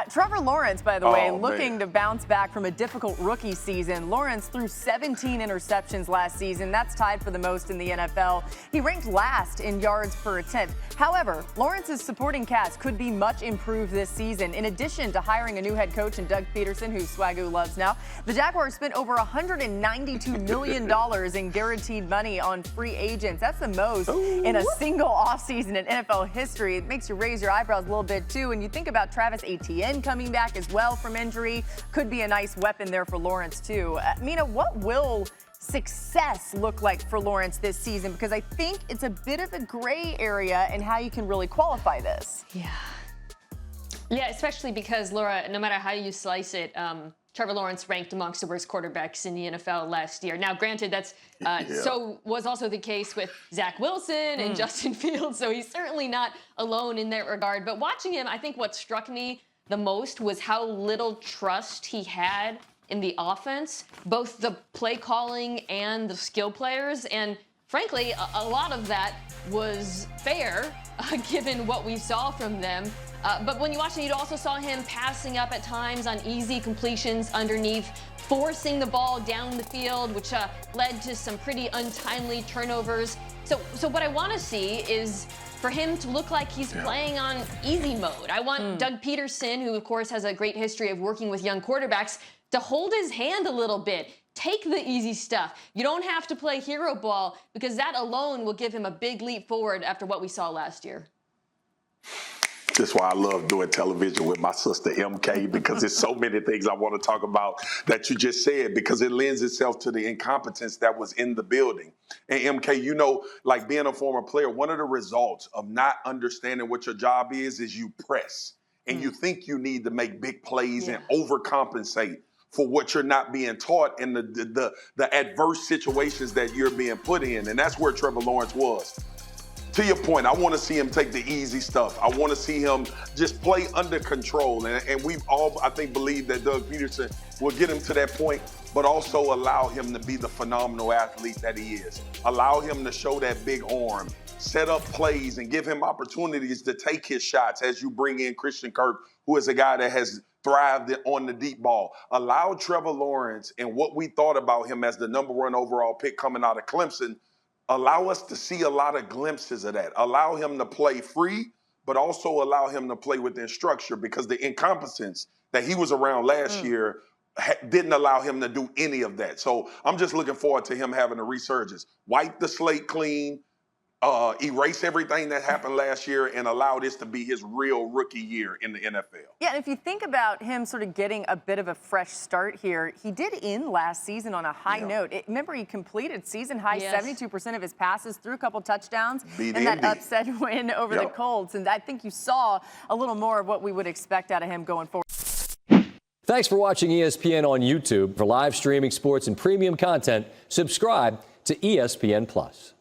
Trevor Lawrence, by the way, Oh, looking man. to bounce back from a difficult rookie season. Lawrence threw 17 interceptions last season. That's tied for the most in the NFL. He ranked last in yards per attempt. However, Lawrence's supporting cast could be much improved this season. In addition to hiring a new head coach in Doug Peterson, who Swagoo loves now, the Jaguars spent over $192 million in guaranteed money on free agents. That's the most in a single offseason in NFL history. It makes you raise your eyebrows a little bit, too. And you think about Travis Etienne coming back as well from injury. Could be a nice weapon there for Lawrence, too. Mina, what will success look like for Lawrence this season? Because I think it's a bit of a gray area in how you can really qualify this. Yeah, especially because, Laura, no matter how you slice it, Trevor Lawrence ranked amongst the worst quarterbacks in the NFL last year. Now, granted, that's so was also the case with Zach Wilson and Justin Fields, so he's certainly not alone in that regard. But watching him, I think what struck me the most was how little trust he had in the offense, both the play calling and the skill players. And frankly, a lot of that was fair, given what we saw from them. But when you watch it, you also saw him passing up at times on easy completions underneath, forcing the ball down the field, which led to some pretty untimely turnovers. So what I want to see is for him to look like he's playing on easy mode. I want Doug Peterson, who of course has a great history of working with young quarterbacks, to hold his hand a little bit. Take the easy stuff. You don't have to play hero ball, because that alone will give him a big leap forward after what we saw last year. That's why I love doing television with my sister MK, because there's so many things I want to talk about that you just said, because it lends itself to the incompetence that was in the building. And MK, you know, like being a former player, one of the results of not understanding what your job is you press. And you think you need to make big plays and overcompensate for what you're not being taught in the adverse situations that you're being put in. And that's where Trevor Lawrence was. To your point, I want to see him take the easy stuff. I want to see him just play under control. And we've all, I think, believed that Doug Peterson will get him to that point, but also allow him to be the phenomenal athlete that he is. Allow him to show that big arm, set up plays, and give him opportunities to take his shots as you bring in Christian Kirk, who is a guy that has thrived on the deep ball. Allow Trevor Lawrence, and what we thought about him as the #1 overall pick coming out of Clemson, allow us to see a lot of glimpses of that. Allow him to play free, but also allow him to play within structure, because the incompetence that he was around last year didn't allow him to do any of that. So I'm just looking forward to him having a resurgence. Wipe the slate clean, erase everything that happened last year, and allow this to be his real rookie year in the NFL. Yeah, and if you think about him sort of getting a bit of a fresh start here, he did end last season on a high note. Remember, he completed season-high 72% of his passes, threw a couple touchdowns, and that upset win over the Colts. And I think you saw a little more of what we would expect out of him going forward. Thanks for watching ESPN on YouTube. For live streaming sports and premium content, subscribe to ESPN+.